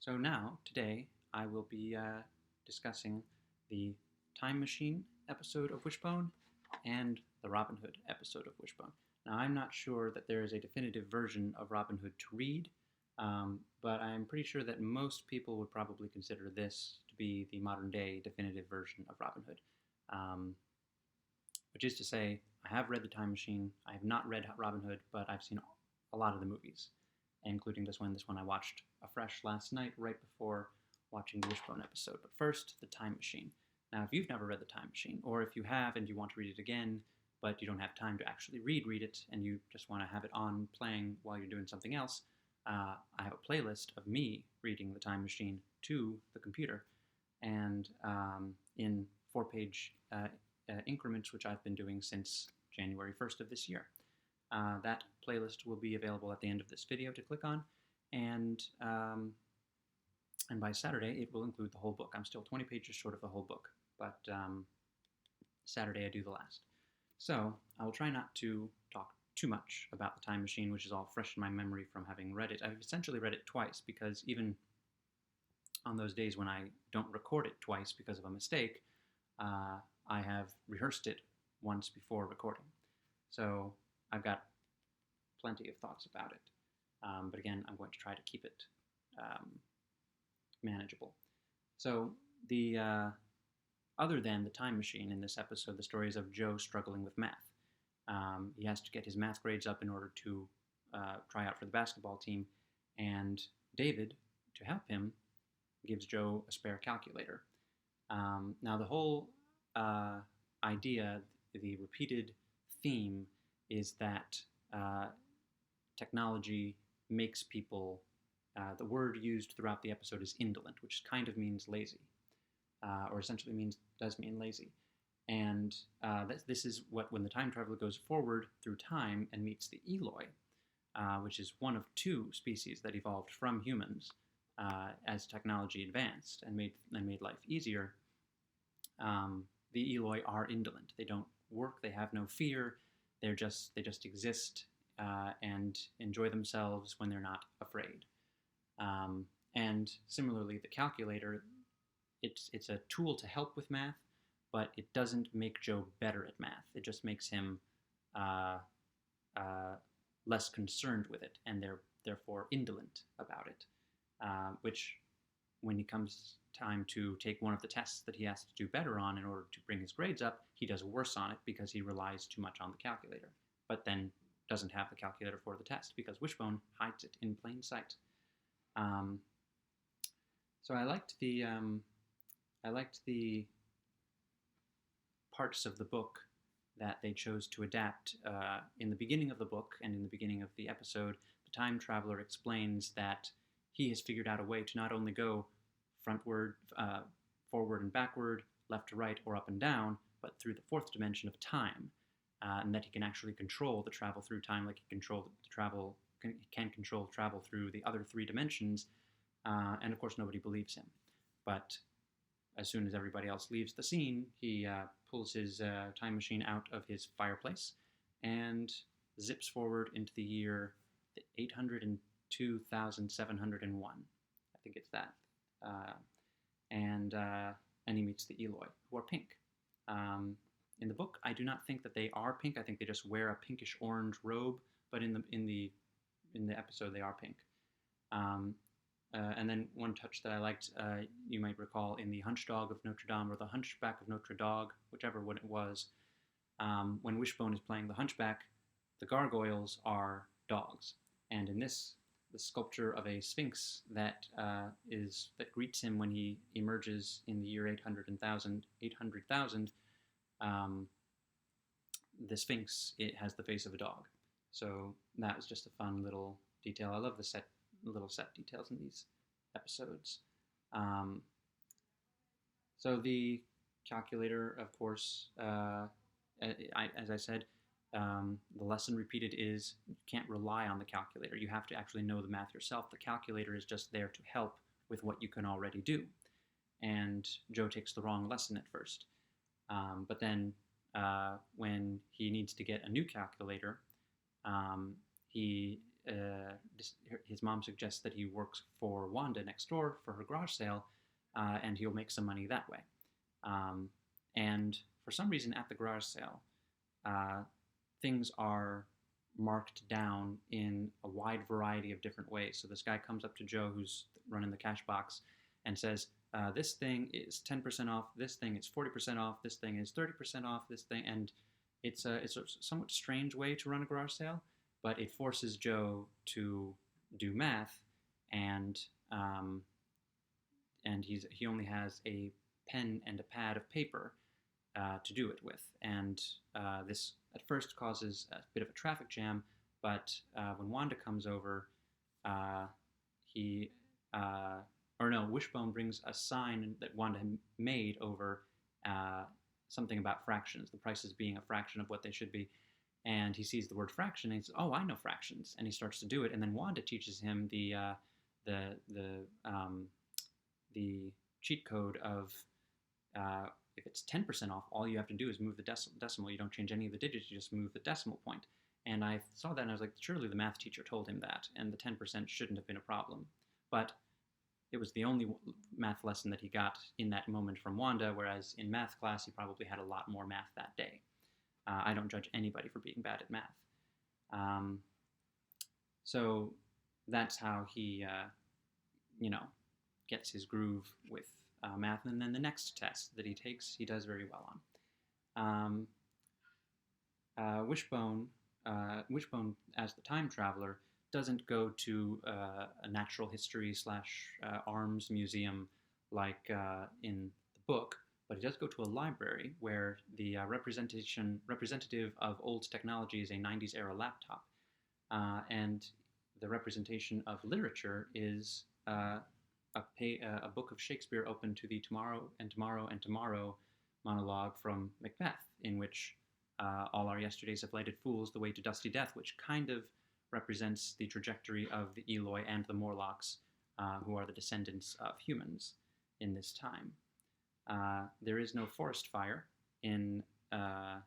So now, today, I will be discussing the Time Machine episode of Wishbone and the Robin Hood episode of Wishbone. Now, I'm not sure that there is a definitive version of Robin Hood to read, but I'm pretty sure that most people would probably consider this to be the modern day definitive version of Robin Hood. Which is to say, I have read The Time Machine. I have not read Robin Hood, but I've seen a lot of the movies, including this one. This one I watched afresh last night, right before watching the Wishbone episode. But first, The Time Machine. Now, if you've never read The Time Machine, or if you have and you want to read it again, but you don't have time to actually read it, and you just want to have it on playing while you're doing something else, I have a playlist of me reading The Time Machine to the computer, and in 4-page increments, which I've been doing since January 1st of this year. That playlist will be available at the end of this video to click on, and by Saturday it will include the whole book. I'm still 20 pages short of the whole book, but Saturday I do the last. So I will try not to talk too much about The Time Machine, which is all fresh in my memory from having read it. I've essentially read it twice, because even on those days when I don't record it twice because of a mistake, I have rehearsed it once before recording. So I've got plenty of thoughts about it. But again, I'm going to try to keep it manageable. So other than the Time Machine in this episode, the story is of Joe struggling with math. He has to get his math grades up in order to try out for the basketball team, and David, to help him, gives Joe a spare calculator. Now the whole idea, the repeated theme, is that technology makes people, the word used throughout the episode is indolent, which kind of means lazy, or essentially does mean lazy. And this is when the time traveler goes forward through time and meets the Eloi, which is one of two species that evolved from humans as technology advanced and made life easier. The Eloi are indolent. They don't work. They have no fear. They just exist and enjoy themselves when they're not afraid. And similarly, the calculator, it's a tool to help with math, but it doesn't make Joe better at math. It just makes him less concerned with it, and therefore indolent about it. Which, when it comes time to take one of the tests that he has to do better on in order to bring his grades up, he does worse on it because he relies too much on the calculator, but then doesn't have the calculator for the test because Wishbone hides it in plain sight. So I liked the parts of the book that they chose to adapt. In the beginning of the book and in the beginning of the episode, the time traveler explains that he has figured out a way to not only go frontward, forward and backward, left to right, or up and down, but through the fourth dimension of time, and that he can actually control the travel through time, like he can control travel through the other three dimensions. And of course, nobody believes him. But as soon as everybody else leaves the scene, he pulls his time machine out of his fireplace and zips forward into the year 802,701. I think it's that. And he meets the Eloi, who are pink. In the book, I do not think that they are pink. I think they just wear a pinkish orange robe, but in the episode they are pink. And then one touch that I liked, you might recall, in the Hunchdog of Notre Dame, or the Hunchback of Notre Dame, whichever one it was, when Wishbone is playing the Hunchback, the gargoyles are dogs. And in this, the sculpture of a sphinx that greets him when he emerges in the year 800,000, the sphinx, it has the face of a dog. So that was just a fun little detail. I love the little set details in these episodes. So the calculator, of course, as I said, the lesson repeated is you can't rely on the calculator. You have to actually know the math yourself. The calculator is just there to help with what you can already do. And Joe takes the wrong lesson at first. But then when he needs to get a new calculator, he his mom suggests that he works for Wanda next door for her garage sale, and he'll make some money that way. And for some reason, at the garage sale, things are marked down in a wide variety of different ways. So this guy comes up to Joe, who's running the cash box, and says, this thing is 10% off, this thing is 40% off, this thing is 30% off, this thing, and it's a somewhat strange way to run a garage sale, but it forces Joe to do math, and he only has a pen and a pad of paper to do it with, and this at first causes a bit of a traffic jam, but when Wanda comes over, Wishbone brings a sign that Wanda had made over something about fractions, the prices being a fraction of what they should be, and he sees the word fraction, and he says, "Oh, I know fractions," and he starts to do it, and then Wanda teaches him the cheat code of if it's 10% off, all you have to do is move the decimal. You don't change any of the digits, you just move the decimal point. And I saw that and I was like, surely the math teacher told him that, and the 10% shouldn't have been a problem. But it was the only math lesson that he got in that moment from Wanda, whereas in math class he probably had a lot more math that day. I don't judge anybody for being bad at math. So that's how he, gets his groove with math, and then the next test that he takes, he does very well on. Wishbone, as the time traveler, doesn't go to a natural history / arms museum like in the book, but he does go to a library where the representative of old technology is a 90s era laptop, and the representation of literature is a book of Shakespeare open to the Tomorrow and Tomorrow and Tomorrow monologue from Macbeth, in which all our yesterdays have lighted fools the way to dusty death, which kind of represents the trajectory of the Eloi and the Morlocks, who are the descendants of humans in this time. There is no forest fire in the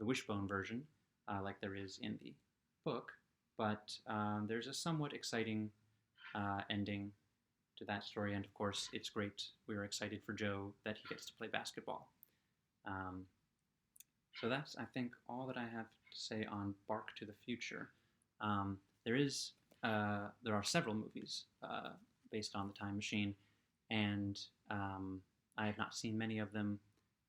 Wishbone version, like there is in the book, but there's a somewhat exciting ending to that story, and of course it's great. We are excited for Joe that he gets to play basketball. So that's, I think, all that I have to say on Bark to the Future. There are several movies based on the Time Machine, and I have not seen many of them,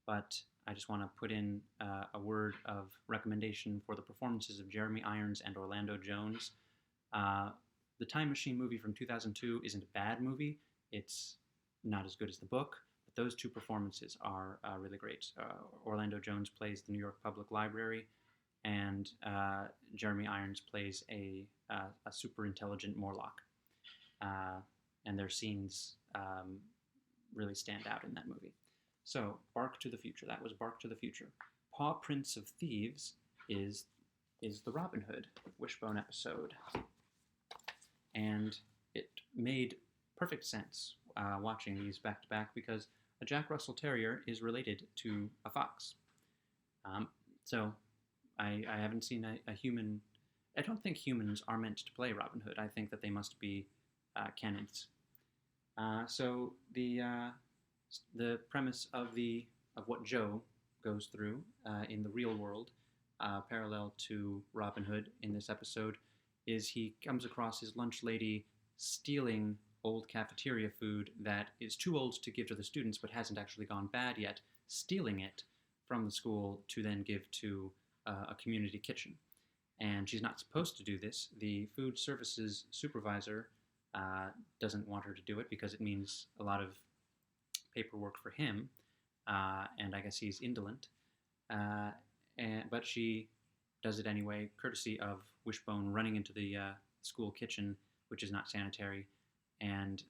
but I just want to put in a word of recommendation for the performances of Jeremy Irons and Orlando Jones. The Time Machine movie from 2002 isn't a bad movie. It's not as good as the book, but those two performances are really great. Orlando Jones plays the New York Public Library, and Jeremy Irons plays a super intelligent Morlock. And their scenes really stand out in that movie. So, Bark to the Future. That was Bark to the Future. Paw Prince of Thieves is the Robin Hood Wishbone episode. And it made perfect sense watching these back to back, because a Jack Russell Terrier is related to a fox. So I haven't seen a human. I don't think humans are meant to play Robin Hood. I think that they must be canids. So the premise of what Joe goes through in the real world, parallel to Robin Hood in this episode, is he comes across his lunch lady stealing old cafeteria food that is too old to give to the students but hasn't actually gone bad yet, stealing it from the school to then give to a community kitchen. And she's not supposed to do this. The food services supervisor doesn't want her to do it because it means a lot of paperwork for him, and I guess he's indolent. But she does it anyway, courtesy of Wishbone running into the school kitchen, which is not sanitary, and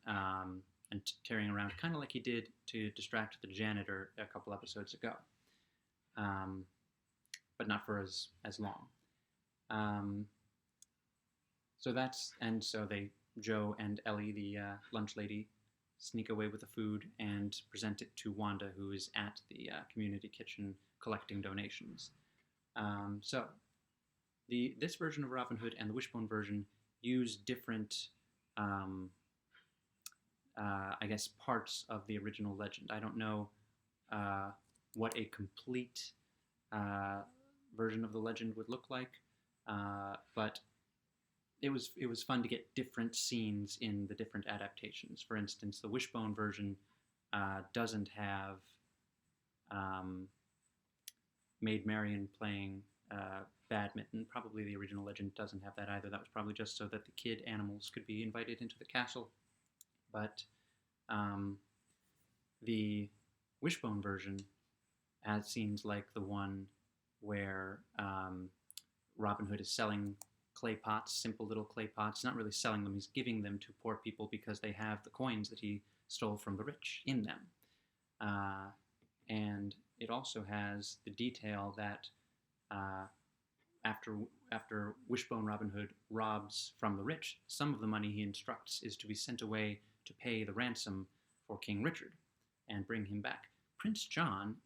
tearing around, kind of like he did to distract the janitor a couple episodes ago, but not for as long. So Joe and Ellie, the lunch lady, sneak away with the food and present it to Wanda, who is at the community kitchen collecting donations. So this version of Robin Hood and the Wishbone version use different, um, I guess, parts of the original legend. I don't know what a complete version of the legend would look like, but it was fun to get different scenes in the different adaptations. For instance, the Wishbone version doesn't have Maid Marian playing badminton. Probably the original legend doesn't have that either. That was probably just so that the kid animals could be invited into the castle. But the Wishbone version has scenes like the one where Robin Hood is selling clay pots, simple little clay pots. He's not really selling them, he's giving them to poor people because they have the coins that he stole from the rich in them. And it also has the detail that after Wishbone Robin Hood robs from the rich, some of the money he instructs is to be sent away to pay the ransom for King Richard and bring him back. Prince John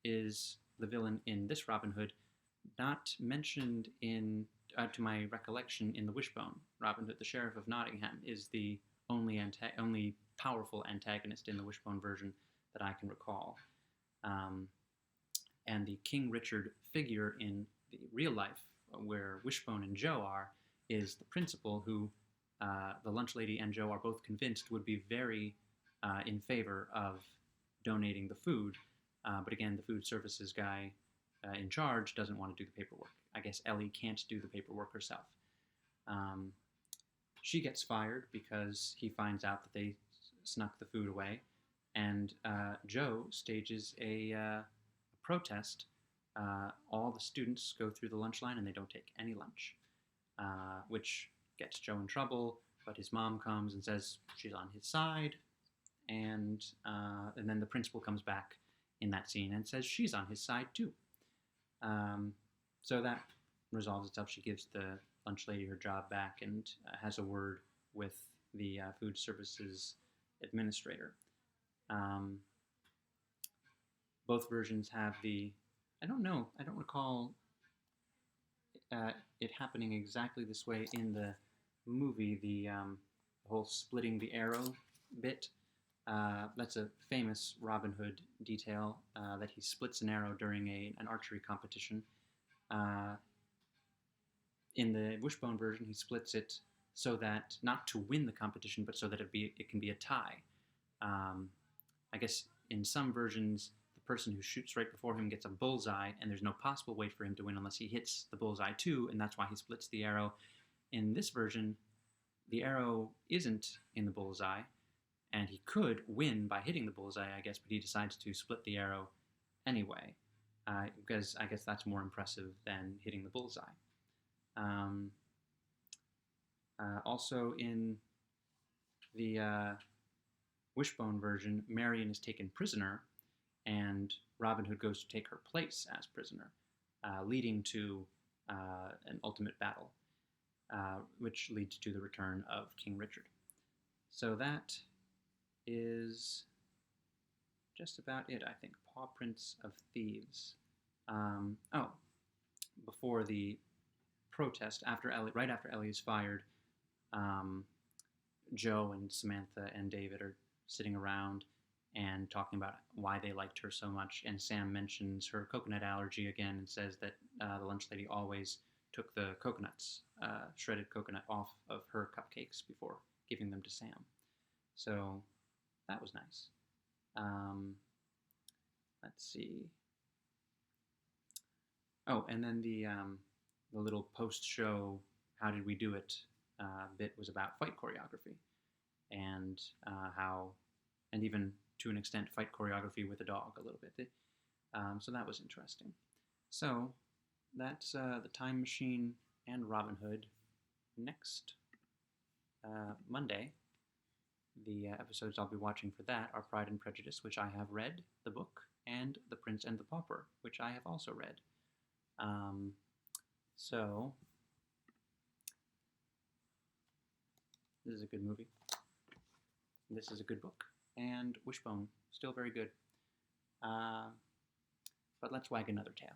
is the villain in this Robin Hood, not mentioned in, to my recollection, in the Wishbone. Robin Hood, the Sheriff of Nottingham, is the only powerful antagonist in the Wishbone version that I can recall. And the King Richard figure in the real life, where Wishbone and Joe are, is the principal who the lunch lady and Joe are both convinced would be very in favor of donating the food. But again, the food services guy in charge doesn't want to do the paperwork. I guess Ellie can't do the paperwork herself. She gets fired because he finds out that they snuck the food away, and Joe stages a protest. All the students go through the lunch line and they don't take any lunch, which gets Joe in trouble, but his mom comes and says she's on his side, and then the principal comes back in that scene and says she's on his side too. So that resolves itself. She gives the lunch lady her job back and has a word with the food services administrator. Both versions have I don't recall it happening exactly this way in the movie, the whole splitting the arrow bit. That's a famous Robin Hood detail, that he splits an arrow during an archery competition. In the Wishbone version, he splits it so that, not to win the competition, but so that it can be a tie. I guess in some versions, the person who shoots right before him gets a bullseye, and there's no possible way for him to win unless he hits the bullseye too, and that's why he splits the arrow. In this version, the arrow isn't in the bullseye, and he could win by hitting the bullseye, I guess, but he decides to split the arrow anyway, because I guess that's more impressive than hitting the bullseye. Also in the Wishbone version, Marian is taken prisoner, and Robin Hood goes to take her place as prisoner, leading to an ultimate battle, which leads to the return of King Richard. So that is just about it, I think. Paw Prints of Thieves. Before the protest, right after Ellie is fired, Joe and Samantha and David are sitting around and talking about why they liked her so much, and Sam mentions her coconut allergy again and says that the lunch lady always took the coconuts, shredded coconut, off of her cupcakes before giving them to Sam. So that was nice. Let's see. Oh, and then the little post-show "How did we do it" bit was about fight choreography, and and even to an extent, fight choreography with a dog a little bit. So that was interesting. So that's the Time Machine and Robin Hood. Next Monday, the episodes I'll be watching for that are Pride and Prejudice, which I have read, the book, and The Prince and the Pauper, which I have also read. So this is a good movie. This is a good book. And Wishbone, still very good. But let's wag another tail.